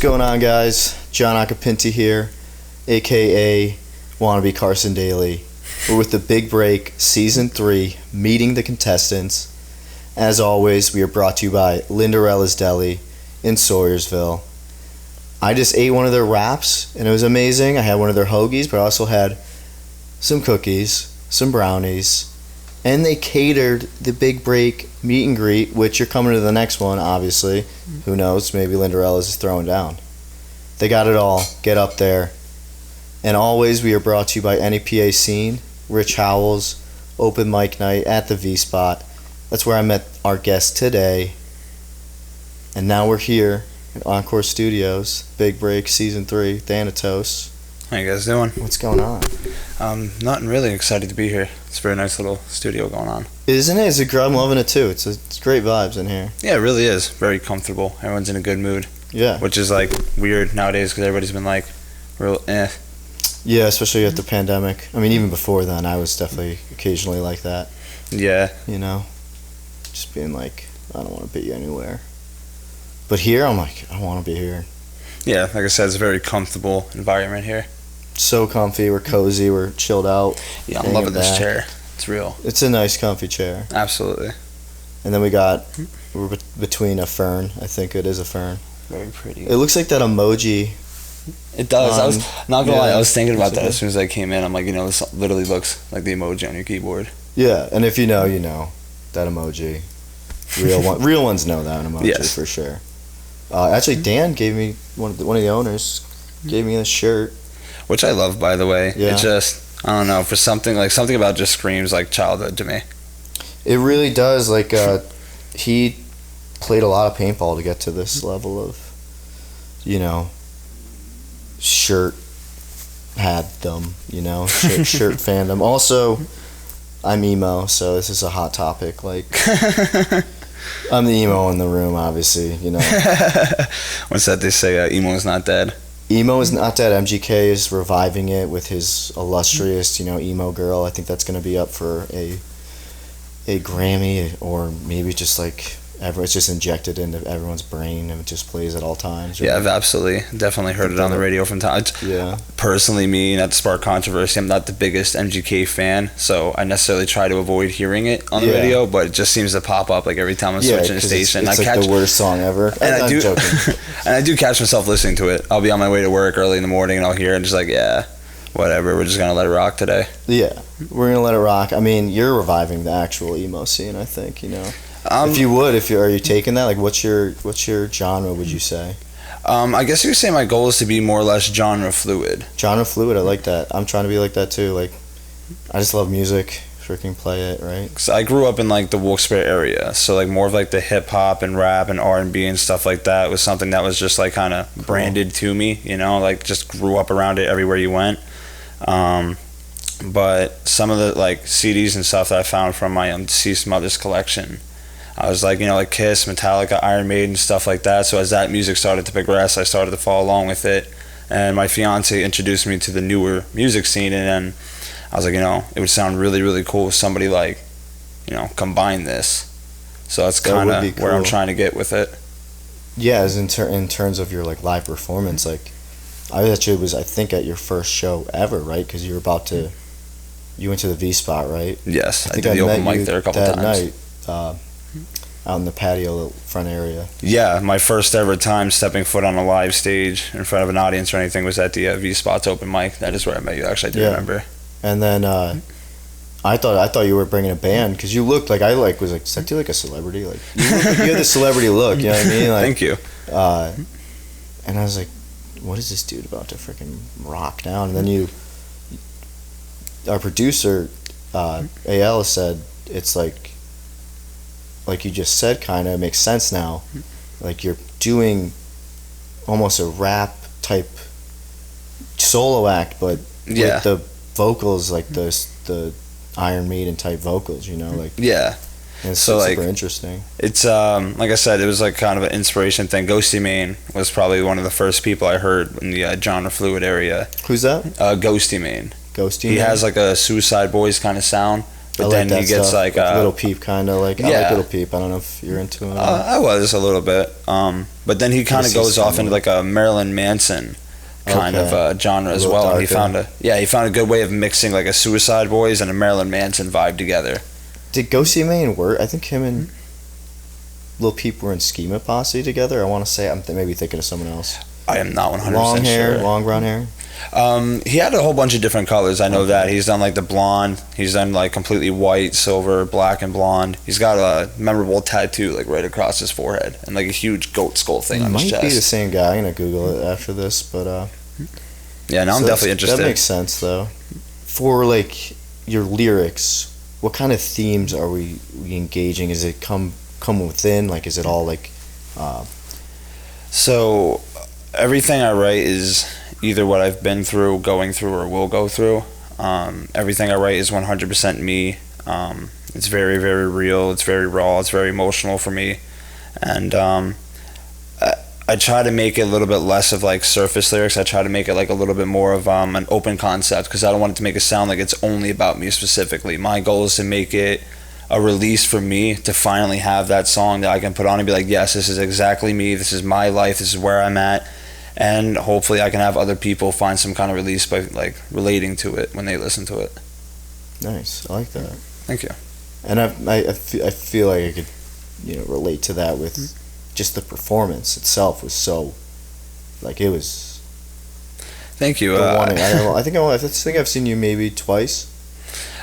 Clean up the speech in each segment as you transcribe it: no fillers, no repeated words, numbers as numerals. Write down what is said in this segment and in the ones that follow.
going on, guys? John Acapinti here, aka Wannabe Carson Daly. We're with the Big Break Season 3, meeting the contestants. As always, we are brought to you by Lynderella's Deli in Sawyersville. I just ate one of their wraps, and it was amazing. I had one of their hoagies, but I also had some cookies, some brownies, and they catered the Big Break meet and greet, which you're coming to the next one, obviously. Who knows? Maybe Lynderella's is throwing down. They got it all. Get up there. And always, we are brought to you by NEPA Scene, Rich Howell's open mic night at the V-Spot. That's where I met our guest today. And now we're here at Encore Studios, Big Break Season 3, Thanatos. How you guys doing? What's going on? Nothing, really excited to be here. It's a very nice little studio going on. Isn't it? I'm loving it too. It's great vibes in here. Yeah, it really is. Very comfortable. Everyone's in a good mood. Yeah. Which is like weird nowadays because everybody's been like real Yeah, especially after the pandemic. I mean, even before then, I was definitely occasionally like that. Yeah. You know? Just being like, I don't want to be anywhere. But here, I'm like, I want to be here. Yeah, like I said, it's a very comfortable environment here. So comfy, we're cozy, we're chilled out. Yeah, I'm loving this chair. It's real. It's a nice, comfy chair. Absolutely. And then we're between a fern. I think it is a fern. Very pretty. It looks like that emoji. It does. I was not gonna lie. I was thinking about that as soon as I came in. I'm like, this literally looks like the emoji on your keyboard. Yeah, and if you know, you know that emoji. Real ones know that emoji, yes, for sure. Actually, Dan gave me one of the owners gave me this shirt, which I love, by the way. Yeah. It just, I don't know, for something about just screams like childhood to me. It really does. Like he played a lot of paintball to get to this level of, shirt shirt fandom. Also, I'm emo, so this is a hot topic. Like, I'm the emo in the room, obviously. What's that they say? Emo is not dead. Emo is not dead. MGK is reviving it with his illustrious, emo girl. I think that's going to be up for a Grammy, or maybe just like it's just injected into everyone's brain and it just plays at all times. Right? Yeah, I've definitely heard it on the radio from time. Yeah. Personally, me, not to spark controversy, I'm not the biggest MGK fan, so I necessarily try to avoid hearing it on the radio, but it just seems to pop up like every time I'm switching a station. It's like the worst song ever. And I'm joking. And I do catch myself listening to it. I'll be on my way to work early in the morning and I'll hear it and just like, yeah, whatever, we're just going to let it rock today. Yeah, we're going to let it rock. I mean, you're reviving the actual emo scene, I think, are you taking that? Like, what's your genre, would you say? I guess you could say my goal is to be more or less genre fluid. Genre fluid, I like that. I'm trying to be like that too. Like, I just love music, freaking play it, right? So I grew up in like the Wilkes-Barre area, so like more of like the hip hop and rap and R&B and stuff like that was something that was just like kind of branded to me, like just grew up around it everywhere you went. But some of the like CDs and stuff that I found from my deceased mother's collection, I was like, like Kiss, Metallica, Iron Maiden, stuff like that. So as that music started to progress, I started to follow along with it. And my fiance introduced me to the newer music scene. And then I was like, it would sound really, really cool if somebody like, combine this. So that's kind of where I'm trying to get with it. Yeah, as in terms of your like live performance, like I actually was, I think, at your first show ever, right? Because you went to the V-Spot, right? Yes, I did the open mic there a couple times. That night, out in the patio front area. Yeah, my first ever time stepping foot on a live stage in front of an audience or anything was at the V-Spot's open mic. That is where I met you. Actually, I do remember. And then I thought you were bringing a band because you looked like was like, is that dude like a celebrity? Like you had the celebrity look. You know what I mean? Like, thank you. And I was like, what is this dude about to freaking rock down? And then our producer, Eyal, said it's like you just said, kind of makes sense now. Like you're doing almost a rap type solo act, but with the vocals like the Iron Maiden type vocals, like And it's so super interesting. It's like I said, it was like kind of an inspiration thing. Ghosty Mane was probably one of the first people I heard in the genre fluid area. Who's that? Ghosty Mane. Ghosty. He has like a Suicide Boys kind of sound. But I then like he gets stuff. like Little Peep kind of like. I Yeah. like Little Peep. I don't know if you're into him. I was a little bit. But then he kind of goes off into like a Marilyn Manson kind of genre as well. And he found a good way of mixing like a Suicide Boys and a Marilyn Manson vibe together. Did Go See Mane work? I think him and Lil Peep were in Schema Posse together. I want to say I'm maybe thinking of someone else. I am not 100% Long hair, sure. long brown hair. He had a whole bunch of different colors. I know that. He's done like the blonde. He's done like completely white, silver, black, and blonde. He's got a memorable tattoo like right across his forehead and like a huge goat skull thing on his chest. Might be the same guy. I'm gonna Google it after this, but yeah, no, I'm definitely interested. That makes sense though. For like your lyrics, what kind of themes are we engaging? Is it come within? Like, is it all like? So, everything I write is either what I've been through, going through, or will go through. Everything I write is 100% me. It's very, very real. It's very raw. It's very emotional for me, and I try to make it a little bit less of like surface lyrics. I try to make it like a little bit more of an open concept, because I don't want it to make it sound like it's only about me specifically. My goal is to make it a release for me, to finally have that song that I can put on and be like, yes, this is exactly me. This is my life. This is where I'm at. And hopefully I can have other people find some kind of release by like relating to it when they listen to it. Nice. I like that. Thank you. And I feel like I could, relate to that with just the performance itself was so, like, it was. Thank you. I think I've seen you maybe twice.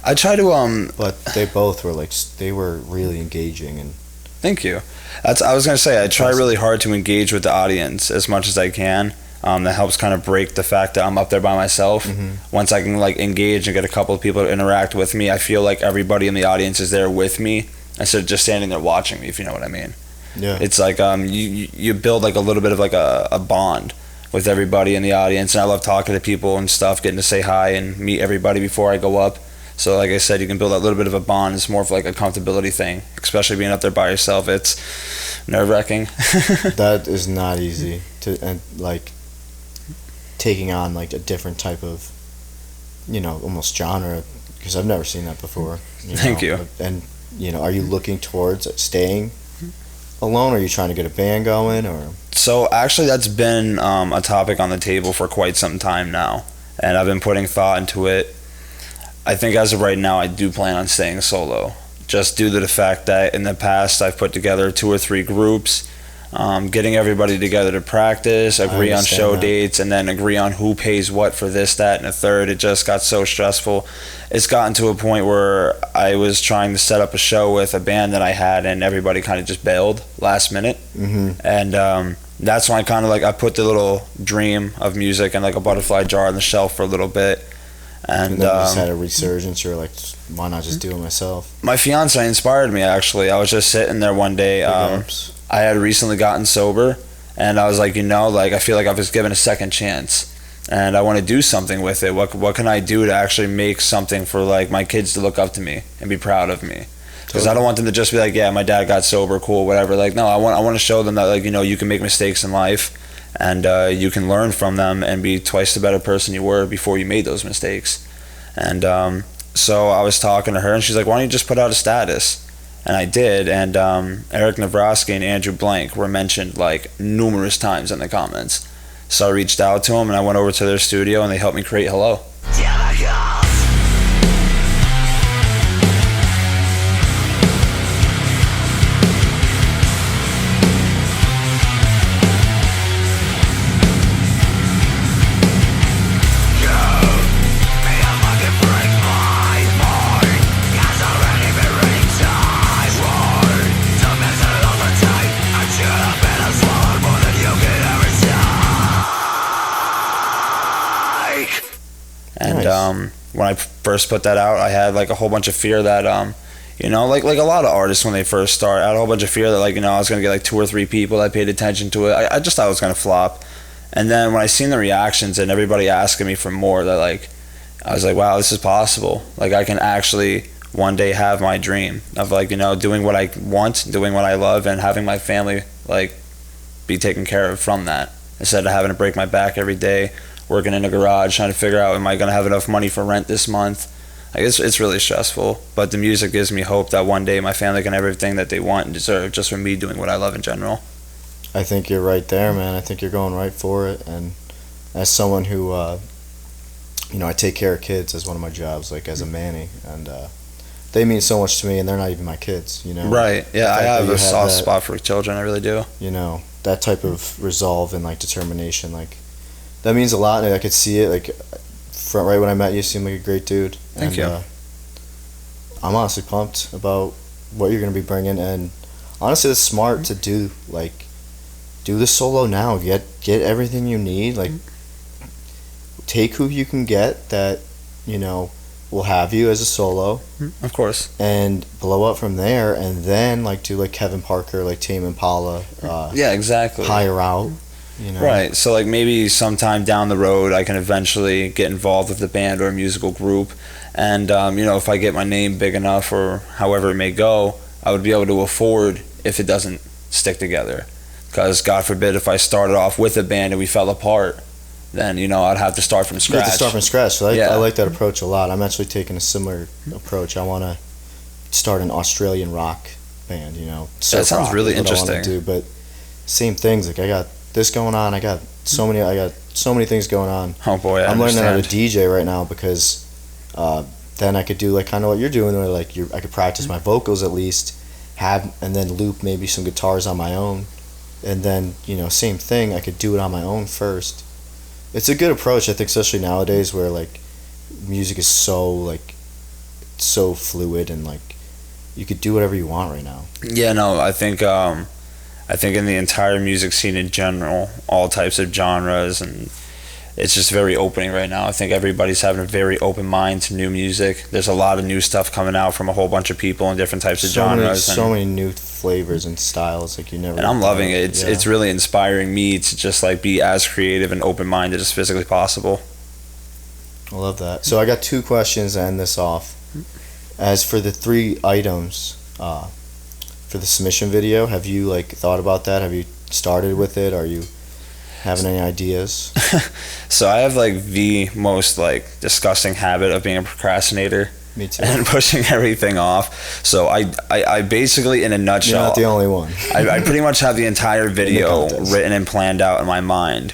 I try to But they both were like, they were really engaging. And thank you. I was gonna say, I try really hard to engage with the audience as much as I can. That helps kind of break the fact that I'm up there by myself. Once I can like engage and get a couple of people to interact with me, I feel like everybody in the audience is there with me instead of just standing there watching me, if you know what I mean. Yeah. It's like you build like a little bit of like a bond with everybody in the audience, and I love talking to people and stuff, getting to say hi and meet everybody before I go up. So like I said, you can build a little bit of a bond. It's more of like a comfortability thing, especially being up there by yourself. It's nerve-wracking. That is not easy and like taking on like a different type of, almost genre, because I've never seen that before. Thank you. And are you looking towards staying alone, or are you trying to get a band going, or? So actually, that's been a topic on the table for quite some time now, and I've been putting thought into it. I think as of right now, I do plan on staying solo, just due to the fact that in the past I've put together 2 or 3 groups, getting everybody together to practice, agree on show dates, and then agree on who pays what for this, that, and a third. It just got so stressful. It's gotten to a point where I was trying to set up a show with a band that I had, and everybody kind of just bailed last minute. And that's when I kind of I put the little dream of music in like a butterfly jar on the shelf for a little bit. And then you just had a resurgence. You're like, why not just do it myself? My fiance inspired me, actually. I was just sitting there one day. I had recently gotten sober, and I was like, I feel like I was given a second chance, and I want to do something with it. What can I do to actually make something for like my kids to look up to me and be proud of me? Because I don't want them to just be like, yeah, my dad got sober, cool, whatever. Like, no, I want to show them that you can make mistakes in life, and you can learn from them and be twice the better person you were before you made those mistakes. And so I was talking to her, and she's like, why don't you just put out a status? And I did, and Eric Navrosky and Andrew Blank were mentioned like numerous times in the comments. So I reached out to them, and I went over to their studio, and they helped me create Hello. And when I first put that out, I had like a whole bunch of fear that like a lot of artists when they first start, I had a whole bunch of fear that I was gonna get like 2 or 3 people that paid attention to it. I just thought it was gonna flop. And then when I seen the reactions and everybody asking me for more, that I was like, wow, this is possible. Like, I can actually one day have my dream of doing what I want, doing what I love, and having my family be taken care of from that, instead of having to break my back every day working in a garage trying to figure out, am I going to have enough money for rent this month? Like it's really stressful, but the music gives me hope that one day my family can have everything that they want and deserve just from me doing what I love in general. I think you're right there, man. I think you're going right for it. And as someone who, I take care of kids as one of my jobs, like as a Manny, and they mean so much to me, and they're not even my kids, Right. Yeah, I have a soft spot for children. I really do. That type of resolve and like determination, like that means a lot. And I could see it, like right when I met you, you seemed like a great dude. Thank you. I'm honestly pumped about what you're gonna be bringing, and honestly, it's smart to do the solo now. Get everything you need. Like, take who you can get that will have you as a solo. Of course. And blow up from there, and then do like Kevin Parker, like Tame Impala. Yeah, exactly. Hire out. Right. So like maybe sometime down the road, I can eventually get involved with the band or a musical group, and if I get my name big enough or however it may go, I would be able to afford if it doesn't stick together. Because God forbid if I started off with a band and we fell apart, then I'd have to start from scratch. You have to start from scratch. So I like that approach a lot. I'm actually taking a similar approach. I want to start an Australian rock band. That sounds really interesting. I do, but same things. Like I got this going on. I got so many things going on. Oh boy, I'm learning how to DJ right now because then I could do like kind of what you're doing, where I could practice my vocals at least, and then loop maybe some guitars on my own, and then same thing. I could do it on my own first. It's a good approach, I think, especially nowadays where music is so fluid and you could do whatever you want right now. Yeah, no, I think in the entire music scene in general, all types of genres, and it's just very opening right now. I think everybody's having a very open mind to new music. There's a lot of new stuff coming out from a whole bunch of people in different types of genres. So many new flavors and styles you never. And I'm loving it. It's really inspiring me to just be as creative and open-minded as physically possible. I love that. So I got 2 questions to end this off. As for the 3 items for the submission video, have you thought about that? Have you started with it? Are you having any ideas? So I have the most disgusting habit of being a procrastinator. Me too. And pushing everything off. So I basically, in a nutshell, you're not the only one. I pretty much have the entire video written and planned out in my mind.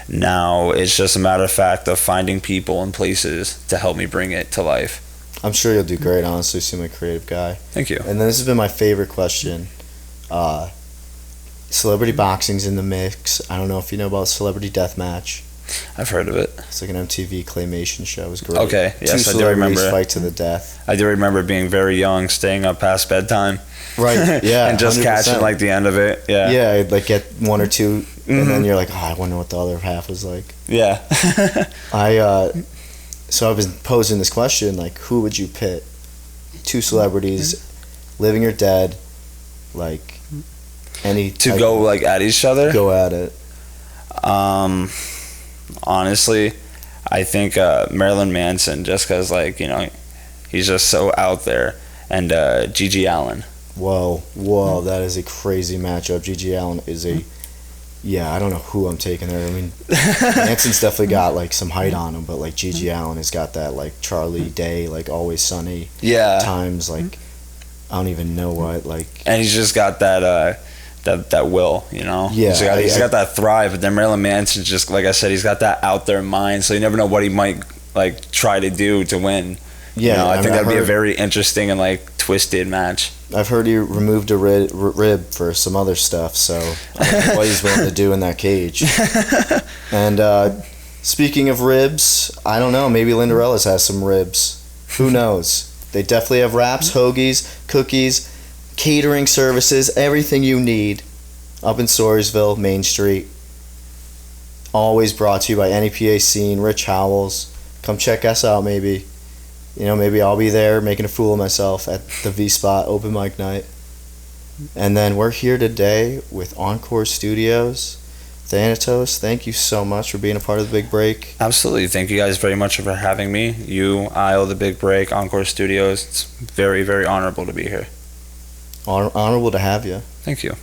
Now it's just a matter of fact of finding people and places to help me bring it to life. I'm sure you'll do great. Honestly, you seem like a creative guy. Thank you. And then this has been my favorite question. Celebrity boxing's in the mix. I don't know if you know about Celebrity Deathmatch. I've heard of it. It's like an MTV claymation show. It was great. Okay, yes, 2 I do remember. celebrities fight to the death. I do remember being very young, staying up past bedtime. Right, yeah. And just 100%. Catching the end of it. Yeah. Yeah, I'd get 1 or 2, and then you're like, I wonder what the other half was like. Yeah. So I've been posing this question, who would you pit? 2 celebrities, living or dead, any to go at each other? Go at it. Honestly, I think Marilyn Manson, just because he's just so out there, and Gigi Allen. Whoa, that is a crazy matchup. Gigi Allen is I don't know who I'm taking there. I mean, Manson's definitely got some height on him, but Gigi Allen has got that Charlie Day, Always Sunny. Yeah. Times I don't even know what And he's just got that will, Yeah. He's got that thrive, but then Marilyn Manson just, like I said, he's got that out there mind, so you never know what he might try to do to win. Yeah, I think that'd be a very interesting and twisted match. I've heard he removed a rib for some other stuff, so I don't know what he's willing to do in that cage. And speaking of ribs, I don't know, maybe Lynderella's has some ribs. Who knows? They definitely have wraps, hoagies, cookies, catering services, everything you need up in Sawyersville, Main Street. Always brought to you by NEPA Scene, Rich Howells. Come check us out, maybe. Maybe I'll be there making a fool of myself at the V-Spot open mic night. And then we're here today with Encore Studios. Thanatos, thank you so much for being a part of the Big Break. Absolutely. Thank you guys very much for having me. You, Eyal, the Big Break, Encore Studios. It's very, very honorable to be here. Honorable to have you. Thank you.